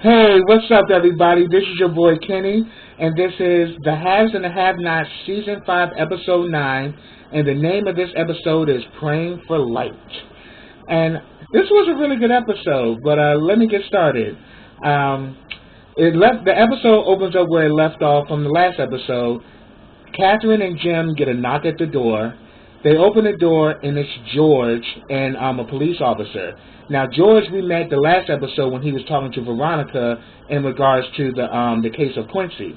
Hey, what's up, everybody? This is your boy Kenny, and this is The Haves and the Have-Nots, Season 5, Episode 9, and the name of this episode is Praying for Light. And this was a really good episode, but let me get started. The episode opens up where it left off from the last episode. Catherine and Jim get a knock at the door. They open the door, and it's George and a police officer. Now, George, we met the last episode when he was talking to Veronica in regards to the case of Quincy.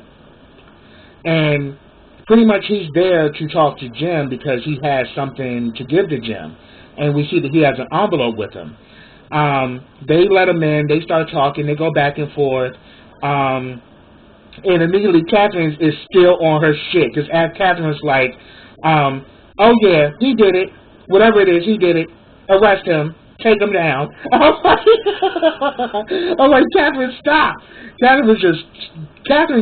And pretty much he's there to talk to Jim because he has something to give to Jim. And we see that he has an envelope with him. They let him in. They start talking. They go back and forth. And immediately Catherine is still on her shit. Because Catherine's like, oh yeah, he did it. Whatever it is, he did it. Arrest him. Take him down. I'm like, Catherine, stop. Catherine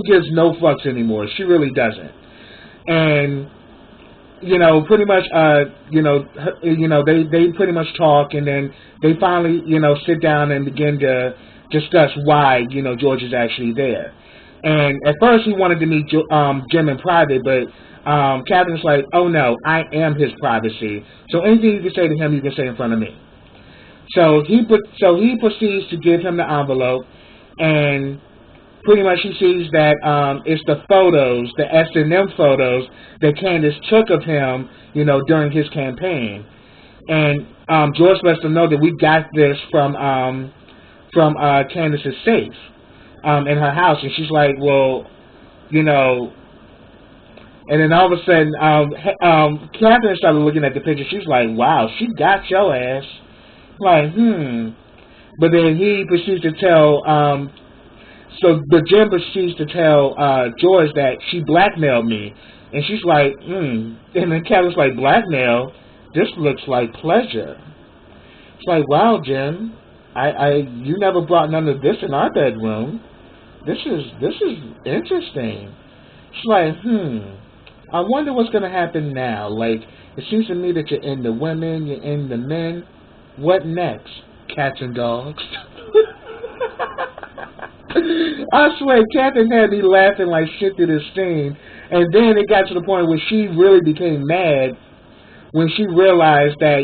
gives no fucks anymore. She really doesn't. And pretty much, they pretty much talk, and then they finally, sit down and begin to discuss why, George is actually there. And at first he wanted to meet Jim in private, but Catherine's like, oh no, I am his privacy. So anything you can say to him, you can say in front of me. So he proceeds to give him the envelope, and pretty much he sees that it's the photos, the S&M photos that Candace took of him, during his campaign. And George lets them know that we got this from Candace's safe in her house, and she's like, well, and then all of a sudden, Catherine started looking at the picture. She's like, wow, she got your ass. Like, But then he proceeds to tell, but Jim proceeds to tell George that she blackmailed me. And she's like, And then Catherine's like, blackmail? This looks like pleasure. It's like, wow, Jim, you never brought none of this in our bedroom. This is interesting. She's like, I wonder what's going to happen now. Like, it seems to me that you're into women, you're into men. What next? Cats and dogs. I swear, Catherine had me laughing like shit through this scene. And then it got to the point where she really became mad when she realized that,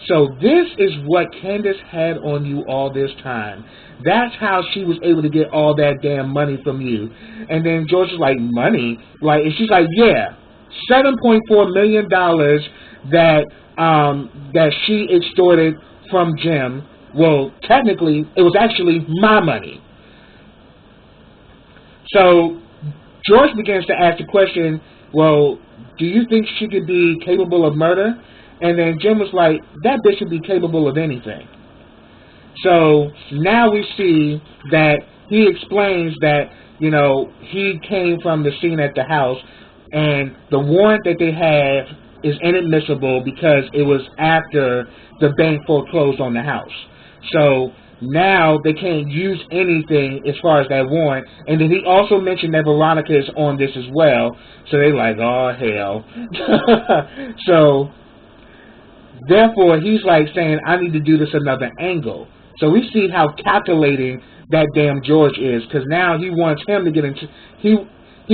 so this is what Candace had on you all this time. That's how she was able to get all that damn money from you. And then George is like, money? Like, and she's like, yeah, $7.4 million that she extorted from Jim. Well, technically, it was actually my money. So George begins to ask the question, well, do you think she could be capable of murder? And then Jim was like, that bitch would be capable of anything. So now we see that he explains that, he came from the scene at the house, and the warrant that they have is inadmissible because it was after the bank foreclosed on the house. So now they can't use anything as far as that warrant. And then he also mentioned that Veronica is on this as well. So they're like, oh, hell. So therefore, he's like saying, I need to do this another angle. So we see how calculating that damn George is, because now he wants him to get in. He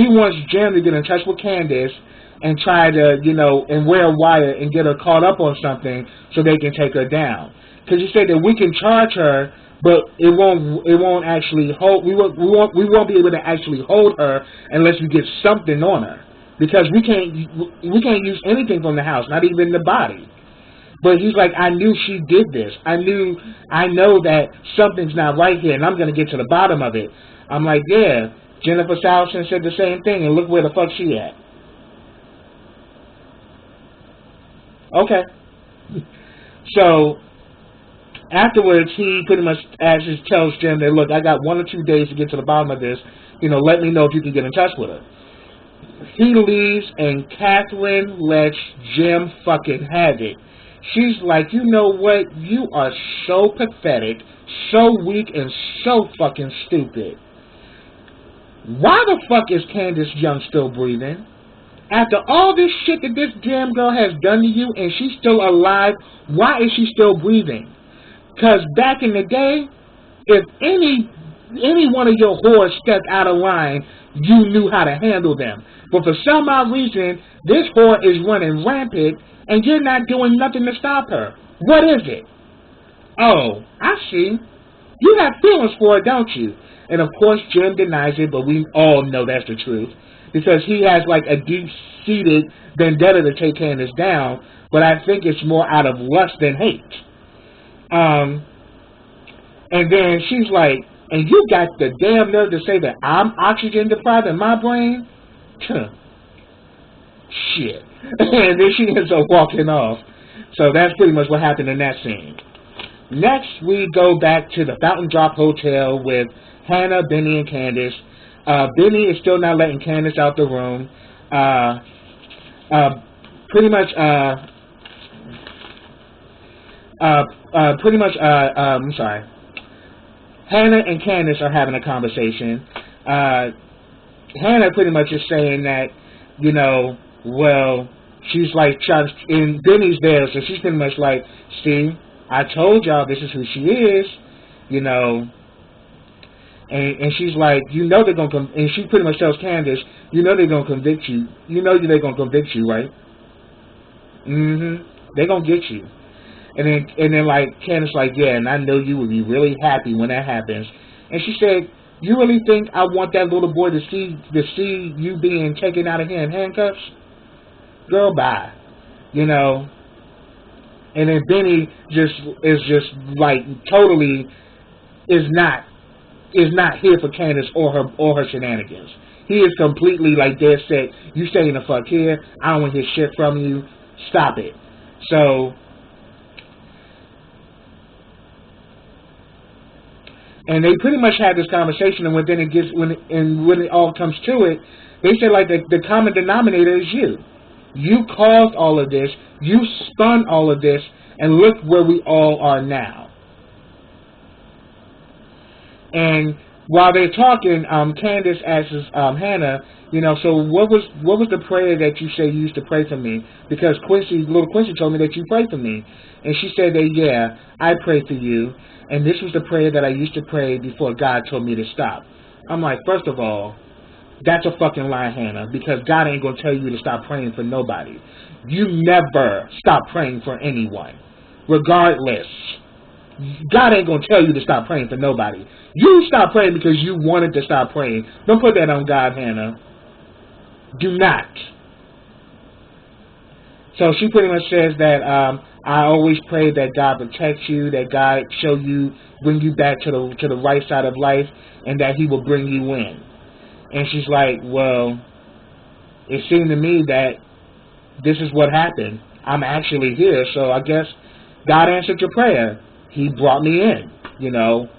wants Jim to get in touch with Candace and try to, and wear a wire and get her caught up on something so they can take her down. Because he said that we can charge her, but it won't actually hold. We won't be able to actually hold her unless we get something on her, because we can't use anything from the house, not even the body. But he's like, I knew she did this. I know that something's not right here, and I'm going to get to the bottom of it. I'm like, yeah, Jennifer Salson said the same thing, and look where the fuck she at. Okay. So afterwards, he pretty much tells Jim that, look, I got 1 or 2 days to get to the bottom of this. Let me know if you can get in touch with her. He leaves, and Catherine lets Jim fucking have it. She's like, you know what? You are so pathetic, so weak, and so fucking stupid. Why the fuck is Candace Young still breathing? After all this shit that this damn girl has done to you and she's still alive, why is she still breathing? Because back in the day, if any one of your whores stepped out of line, you knew how to handle them. But for some odd reason, this whore is running rampant, and you're not doing nothing to stop her. What is it? Oh, I see. You have feelings for it, don't you? And of course, Jim denies it, but we all know that's the truth. Because he has like a deep-seated vendetta to take Candace down, but I think it's more out of lust than hate. And then she's like, and you got the damn nerve to say that I'm oxygen deprived in my brain? Shit. And then she ends up walking off. So that's pretty much what happened in that scene. Next, we go back to the Fountain Drop Hotel with Hannah, Benny, and Candace. Benny is still not letting Candace out the room. I'm sorry. Hannah and Candace are having a conversation. Hannah pretty much is saying that, you know, well, she's like, and Benny's there, so she's pretty much like, see, I told y'all this is who she is, you know. And she's like, you know they're going to, and she pretty much tells Candace, you know they're going to convict you. You know they're going to convict you, right? They're going to get you. And then like, Candace like, yeah, and I know you will be really happy when that happens. And she said, you really think I want that little boy to see you being taken out of here in handcuffs? Girl, bye. You know. And then Benny is just like totally is not here for Candace or her shenanigans. He is completely like dead set. You stay in the fuck here. I don't want to hear shit from you. Stop it. So, and they pretty much had this conversation, and when it all comes to it, they say like the common denominator is you. You caused all of this. You spun all of this, and look where we all are now. And while they're talking, Candace asks Hannah, you know, so what was the prayer that you say you used to pray for me? Because little Quincy told me that you prayed for me. And she said that, yeah, I prayed for you. And this was the prayer that I used to pray before God told me to stop. I'm like, first of all, that's a fucking lie, Hannah, because God ain't going to tell you to stop praying for nobody. You never stop praying for anyone, regardless. God ain't going to tell you to stop praying for nobody. You stop praying because you wanted to stop praying. Don't put that on God, Hannah. Do not. So she pretty much says that I always pray that God protects you, that God bring you back to the right side of life, and that He will bring you in. And she's like, well, it seemed to me that this is what happened. I'm actually here, so I guess God answered your prayer. He brought me in, you know,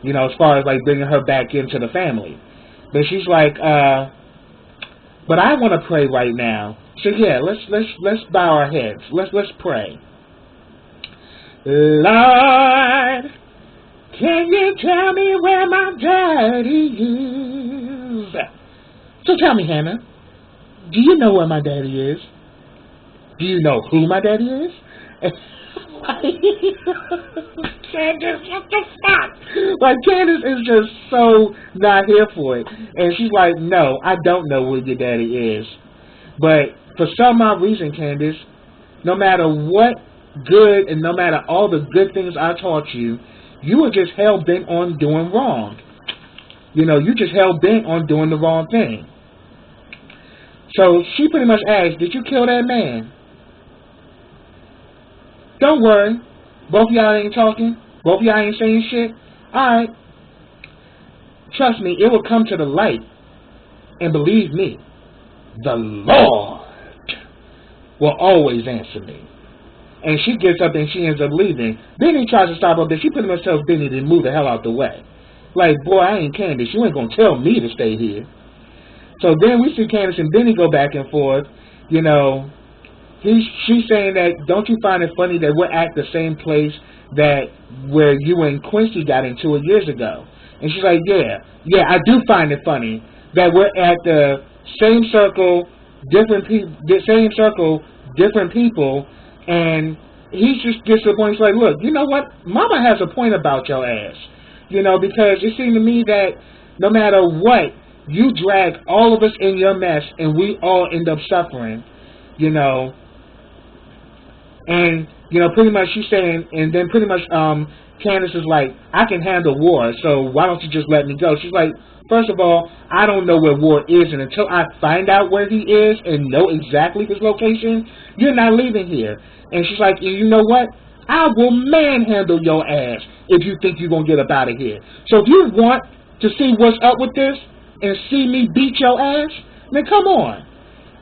as far as like bringing her back into the family. But she's like, but I want to pray right now. So yeah, let's bow our heads. Let's pray. Lord, can you tell me where my daddy is? So tell me, Hannah, do you know where my daddy is? Do you know who my daddy is? Candace, what the fuck? Like, Candace is just so not here for it. And she's like, no, I don't know where your daddy is. But for some odd reason, Candace, no matter what good and no matter all the good things I taught you, you were just hell-bent on doing wrong. You know, you just hell-bent on doing the wrong thing. So she pretty much asked, did you kill that man? Don't worry. Both of y'all ain't talking. Both of y'all ain't saying shit. Alright. Trust me, it will come to the light. And believe me, the Lord will always answer me. And she gets up and she ends up leaving. Benny tries to stop her, but she pretty much tells Benny to move the hell out the way. Like, boy, I ain't Candace. You ain't going to tell me to stay here. So then we see Candace and Benny go back and forth. You know, she's saying that, don't you find it funny that we're at the same place where you and Quincy got into it years ago? And she's like, yeah, I do find it funny that we're at the same circle, different people, and he just gets to the point, he's like, look, you know what? Mama has a point about your ass. You know, because it seemed to me that no matter what, you drag all of us in your mess, and we all end up suffering. You know, and you know, pretty much she's saying, and then pretty much Candace is like, I can handle war, so why don't you just let me go? She's like, first of all, I don't know where War is, and until I find out where he is and know exactly his location, you're not leaving here. And she's like, you know what? I will manhandle your ass if you think you're going to get up out of here. So if you want to see what's up with this and see me beat your ass, then come on.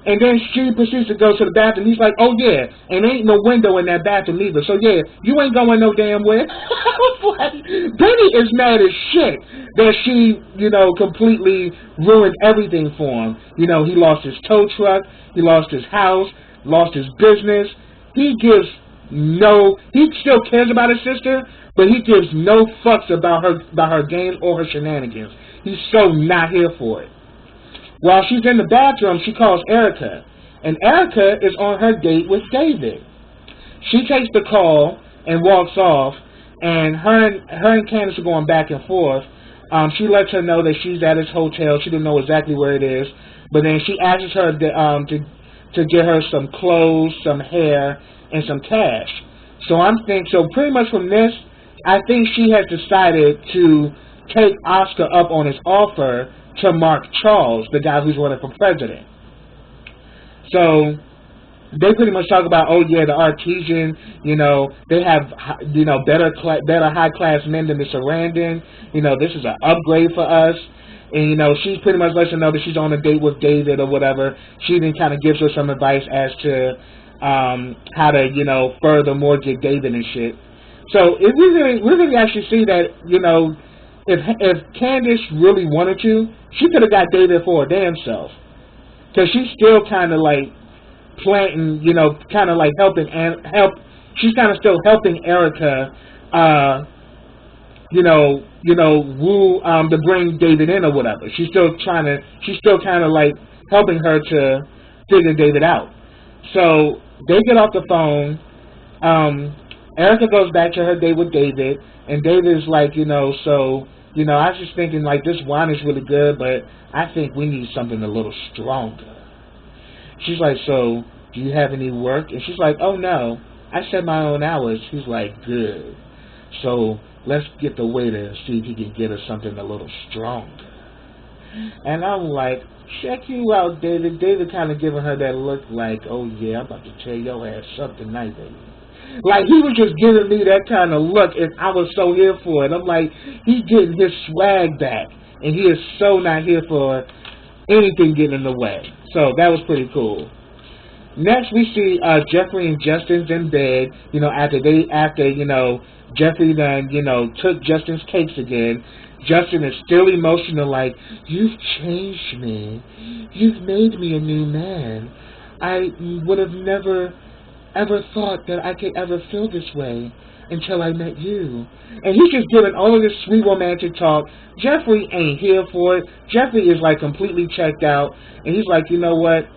And then she proceeds to go to the bathroom. He's like, oh, yeah, and there ain't no window in that bathroom either. So, yeah, you ain't going no damn where. I was like, Benny is mad as shit that she, you know, completely ruined everything for him. You know, he lost his tow truck. He lost his house, lost his business. He still cares about his sister, but he gives no fucks about her games or her shenanigans. He's so not here for it. While she's in the bathroom, she calls Erica, and Erica is on her date with David. She takes the call and walks off, and her and Candace are going back and forth. She lets her know that she's at his hotel. She didn't know exactly where it is, but then she asks her to get her some clothes, some hair, and some cash. So pretty much from this, I think she has decided to take Oscar up on his offer to Mark Charles, the guy who's running for president. So they pretty much talk about, oh yeah, the Artesian, you know, they have, you know, better high class men than the Sarandon. You know, this is an upgrade for us. And you know, she pretty much lets her know that she's on a date with David or whatever. She then kind of gives her some advice as to how to, you know, furthermore get David and shit. So we really actually see that, you know, if Candace really wanted to, she could have got David for her damn self. Because she's still kind of like planting, you know, kind of like she's kind of still helping Erica, you know, woo, to bring David in or whatever. She's still kind of like helping her to figure David out. So they get off the phone. Erica goes back to her date with David, and David's like, you know, so, you know, I was just thinking, like, this wine is really good, but I think we need something a little stronger. She's like, so, do you have any work? And she's like, oh, no, I set my own hours. He's like, good. So, let's get the waiter and see if he can get us something a little stronger. And I'm like, check you out, David. David kind of giving her that look like, oh, yeah, I'm about to tear your ass up tonight, baby. Like, he was just giving me that kind of look, and I was so here for it. I'm like, he's getting his swag back, and he is so not here for anything getting in the way. So that was pretty cool. Next, we see Jeffrey and Justin's in bed. You know, after you know, Jeffrey then, you know, took Justin's cakes again. Justin is still emotional, like, you've changed me. You've made me a new man. I would have never ever thought that I could ever feel this way until I met you. And he's just giving all of this sweet romantic talk. Jeffrey ain't here for it. Jeffrey is like completely checked out, and he's like, you know what?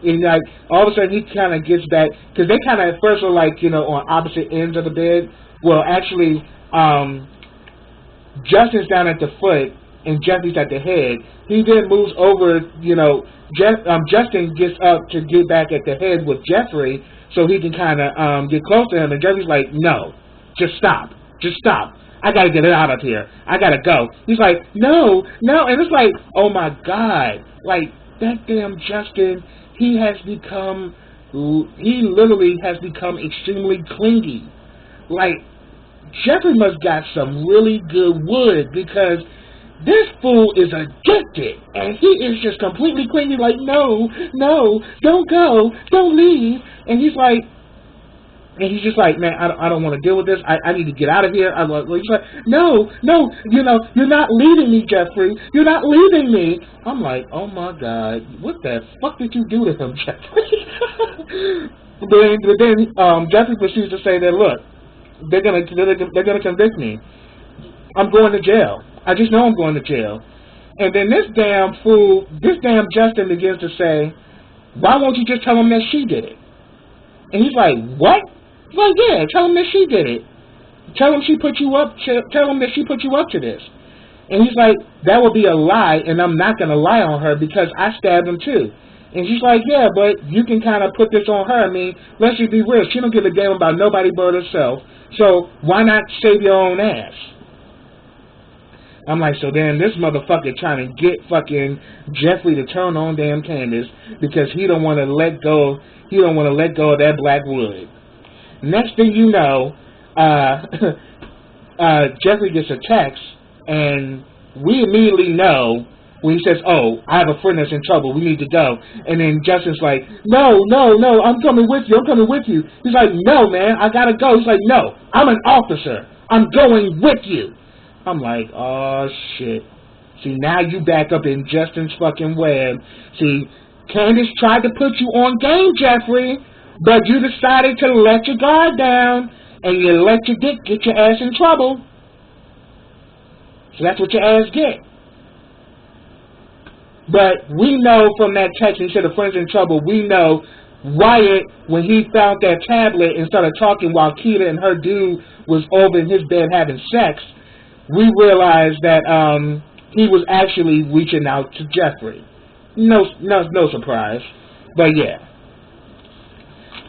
And like all of a sudden he kind of gets back, because they kind of at first were like, you know, on opposite ends of the bed. Well, actually, Justin's down at the foot and Jeffrey's at the head. He then moves over, you know, Justin gets up to get back at the head with Jeffrey, so he can kind of get close to him, and Jeffrey's like, no, just stop. I got to get it out of here. I got to go. He's like, no, and it's like, oh my God, like, that damn Justin, he literally has become extremely clingy. Like, Jeffrey must got some really good wood, because this fool is addicted, and he is just completely clingy, like, no, don't go, don't leave. And he's just like, man, I don't want to deal with this. I need to get out of here. He's like, no, you know, you're not leaving me, Jeffrey. You're not leaving me. I'm like, oh my God, what the fuck did you do to him, Jeffrey? But then Jeffrey proceeds to say that, look, they're gonna convict me. I'm going to jail. I just know I'm going to jail. And then this damn Justin begins to say, why won't you just tell him that she did it? And he's like, what? He's like, yeah, tell him that she did it. Tell him she put you up. Tell him that she put you up to this. And he's like, that would be a lie, and I'm not going to lie on her because I stabbed him too. And she's like, yeah, but you can kind of put this on her. I mean, let's just be real. She don't give a damn about nobody but herself. So why not save your own ass? I'm like, so then this motherfucker trying to get fucking Jeffrey to turn on damn Candace because he don't want to let go. He don't want to let go of that black wood. Next thing you know, Jeffrey gets a text, and we immediately know when he says, oh, I have a friend that's in trouble, we need to go. And then Justin's like, no, I'm coming with you, He's like, no, man, I gotta go. He's like, no, I'm an officer, I'm going with you. I'm like, oh, shit. See, now you back up in Justin's fucking web. See, Candace tried to put you on game, Jeffrey, but you decided to let your guard down, and you let your dick get your ass in trouble. So that's what your ass get. But we know from that text, he said a friend's in trouble, we know Wyatt, when he found that tablet and started talking while Keita and her dude was over in his bed having sex, we realized that he was actually reaching out to Jeffrey. No surprise. But yeah.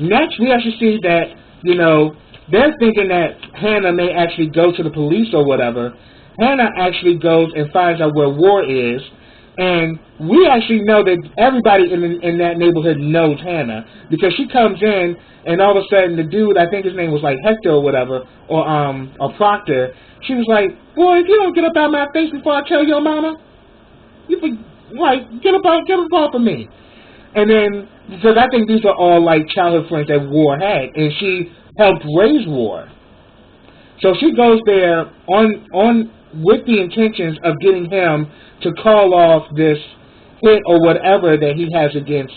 Next, we actually see that, you know, they're thinking that Hannah may actually go to the police or whatever. Hannah actually goes and finds out where War is, and we actually know that everybody in that neighborhood knows Hannah, because she comes in, and all of a sudden the dude, I think his name was like Hector or whatever, or Proctor, she was like, boy, if you don't get up out of my face before I tell your mama, you get up off of me. And then, because I think these are all like childhood friends that War had, and she helped raise War. So she goes there on with the intentions of getting him to call off this hit or whatever that he has against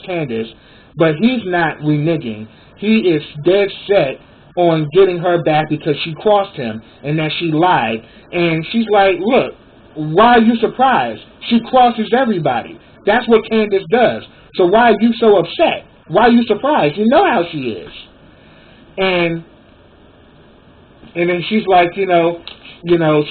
Candace, but he's not reneging. He is dead set on getting her back because she crossed him and that she lied. And she's like, look, why are you surprised? She crosses everybody. That's what Candace does. So why are you so upset? Why are you surprised? You know how she is. And then she's like, you know,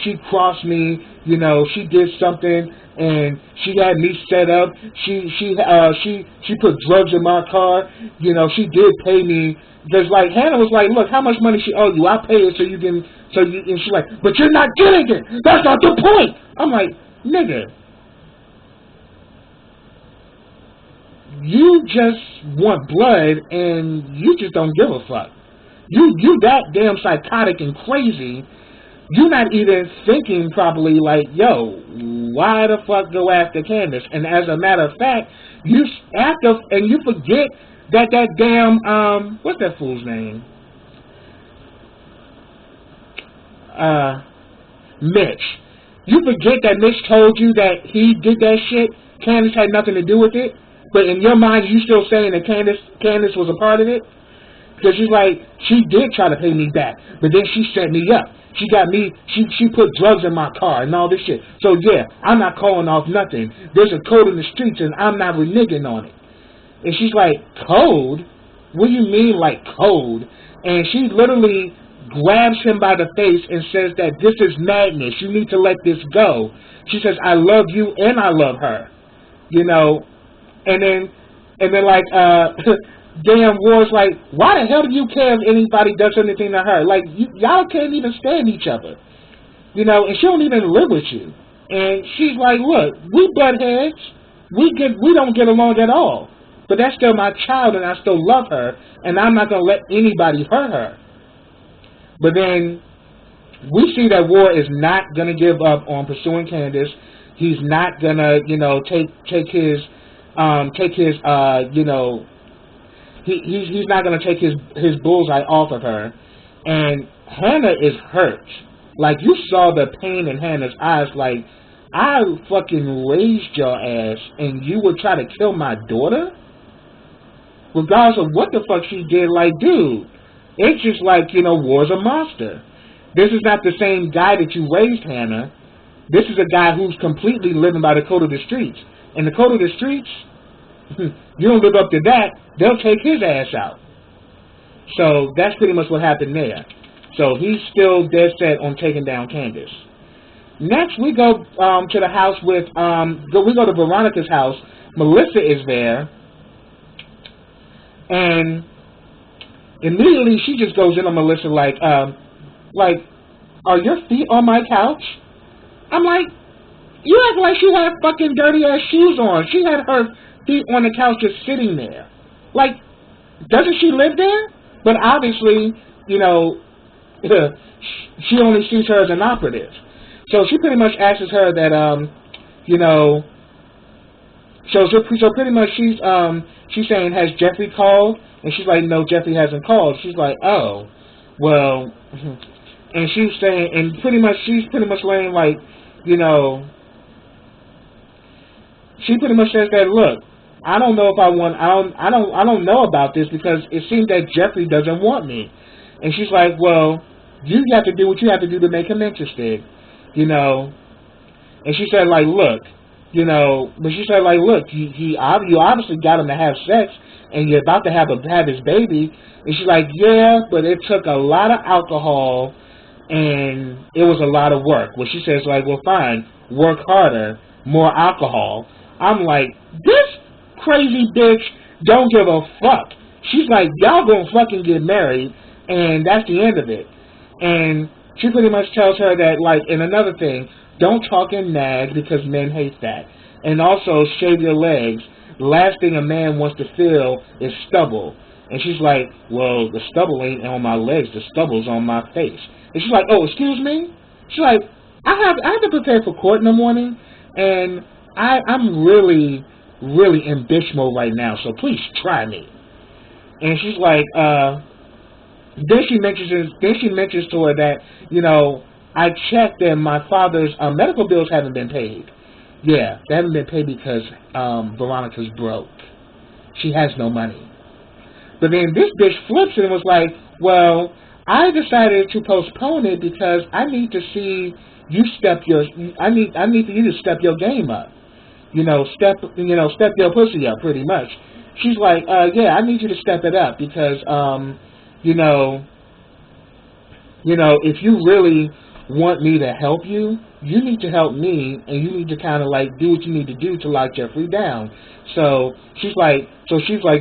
she crossed me, you know, she did something, and she had me set up. She put drugs in my car. You know, she did pay me. Because like Hannah was like, look, how much money she owed you? I'll pay it and she's like, but you're not getting it. That's not the point. I'm like, nigga, you just want blood and you just don't give a fuck. You that damn psychotic and crazy. You're not even thinking properly, like, yo, why the fuck go after Candace? And as a matter of fact, you forget that damn, what's that fool's name? Mitch. You forget that Mitch told you that he did that shit, Candace had nothing to do with it, but in your mind, you still saying that Candace was a part of it? Because she's like, she did try to pay me back, but then she set me up. She got me, she put drugs in my car and all this shit. So yeah, I'm not calling off nothing. There's a code in the streets and I'm not reneging on it. And she's like, code? What do you mean like code? And she literally grabs him by the face and says that this is madness. You need to let this go. She says, I love you and I love her. You know, and then like, damn War's like, why the hell do you care if anybody does anything to her? Like, y'all can't even stand each other. You know, and she don't even live with you. And she's like, look, we butt heads. We don't get along at all. But that's still my child and I still love her. And I'm not going to let anybody hurt her. But then we see that War is not going to give up on pursuing Candace. He's not going to, you know, take his, you know, he's not going to take his bullseye off of her. And Hannah is hurt. Like, you saw the pain in Hannah's eyes. Like, I fucking raised your ass and you would try to kill my daughter? Regardless of what the fuck she did, like, dude, it's just like, you know, War's a monster. This is not the same guy that you raised, Hannah. This is a guy who's completely living by the code of the streets. And the code of the streets, you don't live up to that, they'll take his ass out. So that's pretty much what happened there. So he's still dead set on taking down Candace. Next, we go to the house with, we go to Veronica's house. Melissa is there. And immediately she just goes in on Melissa like, are your feet on my couch? I'm like, you act like she had fucking dirty ass shoes on. She had her feet on the couch just sitting there. Like, doesn't she live there? But obviously, you know, she only sees her as an operative. So she pretty much asks her that, you know, so pretty much she's saying, has Jeffrey called? And she's like, no, Jeffrey hasn't called. She's like, oh, well, and she's saying, and she's pretty much laying like, you know, she pretty much says that, look, I don't know if I don't know about this because it seems that Jeffrey doesn't want me. And she's like, well, you have to do what you have to do to make him interested, you know. And she said, like, look, you know, but she said, like, look, you obviously got him to have sex, and you're about to have his baby. And she's like, yeah, but it took a lot of alcohol, and it was a lot of work. Well, she says, like, well, fine, work harder, more alcohol. I'm like, this crazy bitch don't give a fuck. She's like, y'all gonna fucking get married, and that's the end of it. And she pretty much tells her that, like, and another thing, don't talk and nag because men hate that. And also, shave your legs. The last thing a man wants to feel is stubble. And she's like, well, the stubble ain't on my legs, the stubble's on my face. And she's like, oh, excuse me? She's like, I have to prepare for court in the morning, and I'm really in bitch mode right now, so please try me. And she's like, then she mentions to her that, you know, I checked and my father's medical bills haven't been paid. Yeah, they haven't been paid because Veronica's broke. She has no money. But then this bitch flips it and was like, well, I decided to postpone it because I need to see you I need for you to step your game up. Step your pussy up, pretty much. She's like, yeah, I need you to step it up because, if you really want me to help you, you need to help me, and you need to kind of like do what you need to do to lock Jeffrey down. So she's like,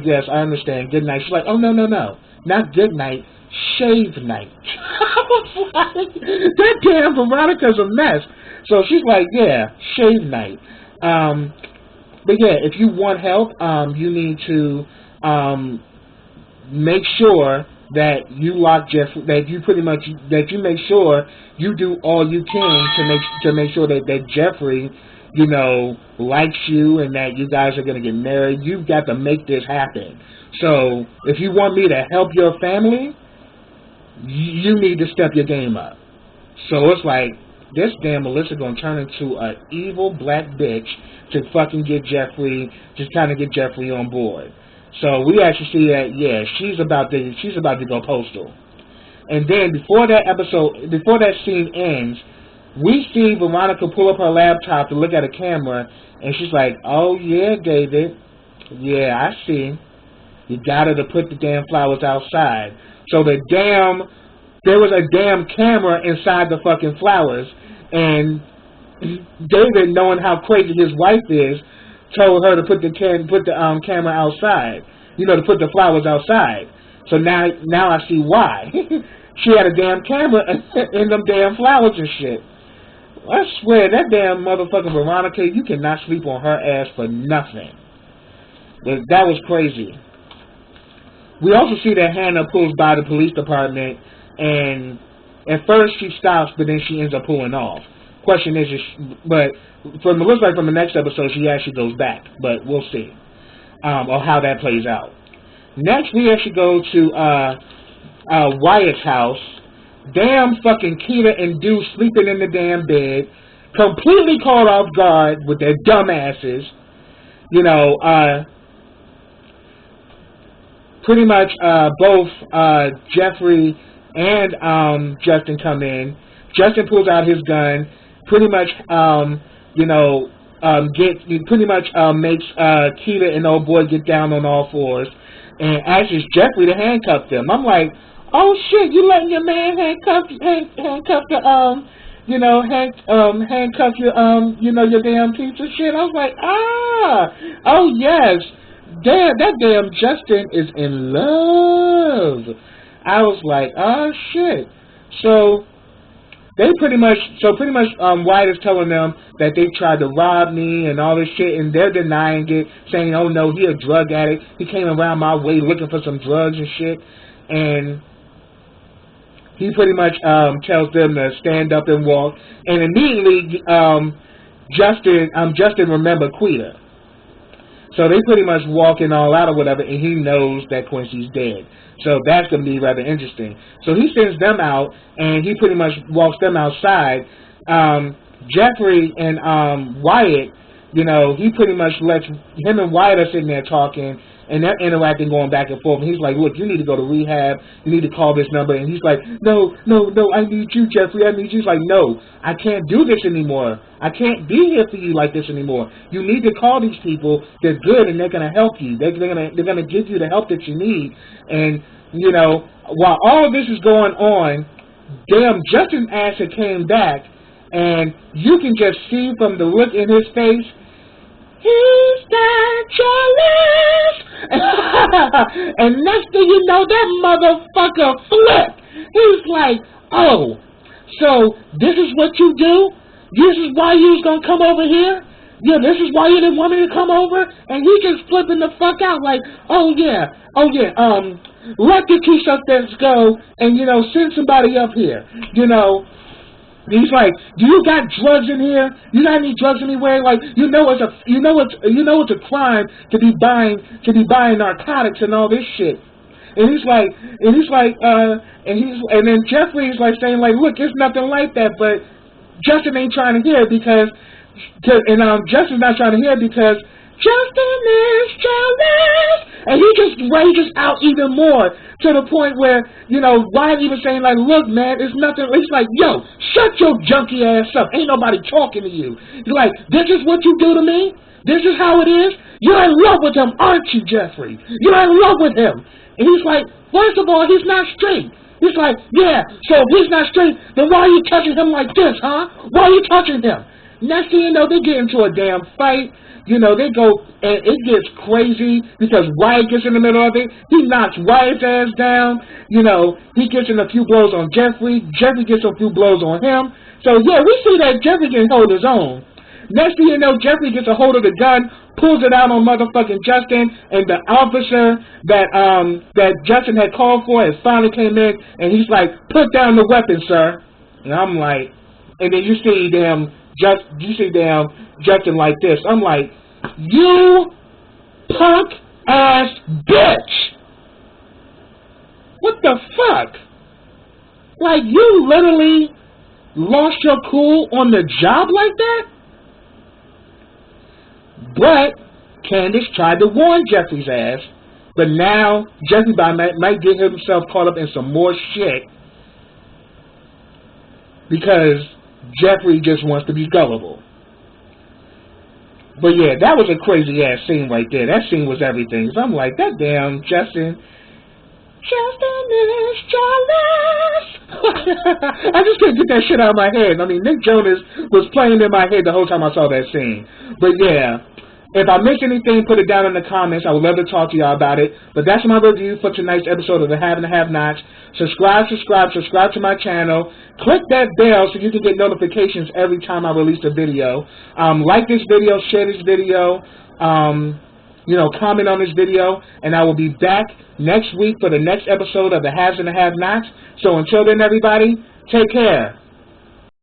yes, I understand. Good night. She's like, oh no, not good night, shave night. I was like, that damn Veronica's a mess. So she's like, yeah, shave night. But yeah, if you want help, you need to make sure that you lock Jeffrey. That you make sure you do all you can to make sure that Jeffrey, likes you and that you guys are going to get married. You've got to make this happen. So if you want me to help your family, you need to step your game up. So it's like, this damn Melissa gonna turn into an evil black bitch to fucking get Jeffrey, just kind of get Jeffrey on board. So we actually see that, yeah, she's about to go postal. And then before that scene ends, we see Veronica pull up her laptop to look at a camera, and she's like, oh yeah, David, yeah, I see. You got her to put the damn flowers outside. So there was a damn camera inside the fucking flowers, and David, knowing how crazy his wife is, told her to put the camera outside, to put the flowers outside. So now I see why. She had a damn camera in them damn flowers and shit. I swear, that damn motherfucking Veronica, you cannot sleep on her ass for nothing. But that was crazy. We also see that Hannah pulls by the police department, and at first she stops, but then she ends up pulling off. Question is, but it looks like from the next episode she actually goes back, but we'll see, or how that plays out. Next, we actually go to Wyatt's house. Damn fucking Keita and Deuce sleeping in the damn bed, completely caught off guard with their dumb asses. Pretty much both Jeffrey and Justin come in. Justin pulls out his gun, pretty much makes Keita and old boy get down on all fours, and asks Jeffrey to handcuff them. I'm like, oh shit, you letting your man handcuff the handcuff your your damn piece of shit. I was like, oh yes, damn, that damn Justin is in love. I was like, oh shit. So Wyatt is telling them that they tried to rob me and all this shit, and they're denying it, saying, oh no, he a drug addict. He came around my way looking for some drugs and shit, and he pretty much tells them to stand up and walk, and immediately Justin remember Quita. So they pretty much walking all out or whatever, and he knows that Quincy's dead. So that's going to be rather interesting. So he sends them out, and he pretty much walks them outside. Jeffrey and Wyatt, he pretty much lets him and Wyatt are sitting there talking, and they're interacting, going back and forth. And he's like, look, you need to go to rehab. You need to call this number. And he's like, no, I need you, Jeffrey. I need you. He's like, no, I can't do this anymore. I can't be here for you like this anymore. You need to call these people. They're good, and they're going to help you. They're gonna give you the help that you need. And, while all of this is going on, damn, Justin's ass had came back, and you can just see from the look in his face, he's that jealous. And next thing you know, that motherfucker flipped. He's like, oh, so this is what you do? This is why you was going to come over here? Yeah, this is why you didn't want me to come over? And he just flipping the fuck out like, oh yeah, let the two suspects go and, send somebody up here, He's like, do you got drugs in here? You got any drugs anywhere? Like, it's a crime to be buying narcotics and all this shit. And then Jeffrey's like saying like, look, it's nothing like that, but Justin ain't trying to hear it because Justin's not trying to hear it because Justin is jealous, and he just rages out even more to the point where, Wyatt even saying like, look, man, it's nothing. He's like, yo, shut your junky ass up. Ain't nobody talking to you. He's like, this is what you do to me? This is how it is? You're in love with him, aren't you, Jeffrey? You're in love with him. And he's like, first of all, he's not straight. He's like, yeah, so if he's not straight, then why are you touching him like this, huh? Why are you touching him? Next thing you know, they get into a damn fight. They go, and it gets crazy because Wyatt gets in the middle of it. He knocks Wyatt's ass down. He gets in a few blows on Jeffrey. Jeffrey gets a few blows on him. So, yeah, we see that Jeffrey can hold his own. Next thing you know, Jeffrey gets a hold of the gun, pulls it out on motherfucking Justin, and the officer that Justin had called for has finally came in, and he's like, put down the weapon, sir. And I'm like, and then you see Justin like this. I'm like, you punk ass bitch. What the fuck? Like, you literally lost your cool on the job like that? But Candace tried to warn Jeffrey's ass, but now Jeffrey might get himself caught up in some more shit because Jeffrey just wants to be gullible. But yeah, that was a crazy ass scene right there. That scene was everything. So I'm like, that damn Justin is jealous. I just couldn't get that shit out of my head. I mean, Nick Jonas was playing in my head the whole time I saw that scene. But yeah, if I missed anything, put it down in the comments. I would love to talk to y'all about it. But that's my review for tonight's episode of The Have and the Have-Nots. Subscribe to my channel. Click that bell so you can get notifications every time I release a video. Like this video, share this video, comment on this video, and I will be back next week for the next episode of The Haves and the Have-Nots. So until then, everybody, take care.